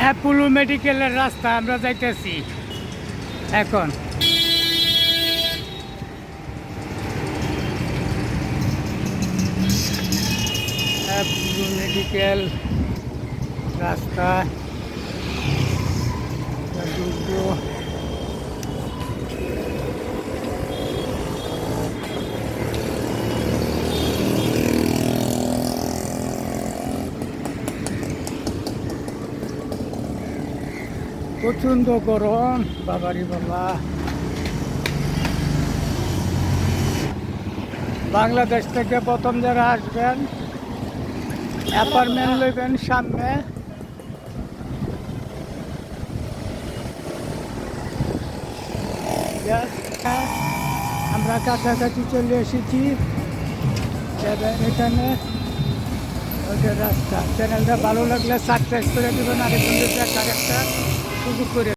Apollo মেডিকেলের রাস্তা আমরা যাইতেছি এখন। অ্যাপোলো মেডিকেল রাস্তা ঢুকবো। প্রচণ্ড গরম, বাবারি বাবা। বাংলাদেশ থেকে প্রথম যারা আসবেন অ্যাপার্টমেন্ট লইবেন সামনে। আমরা কাছাকাছি চলে এসেছি এখানে। ওইটা রাস্তা। চ্যানেলটা ভালো লাগলে সাবস্ক্রাইব করে দেবেন, আরেকজন দেখার একটা সুযোগ করে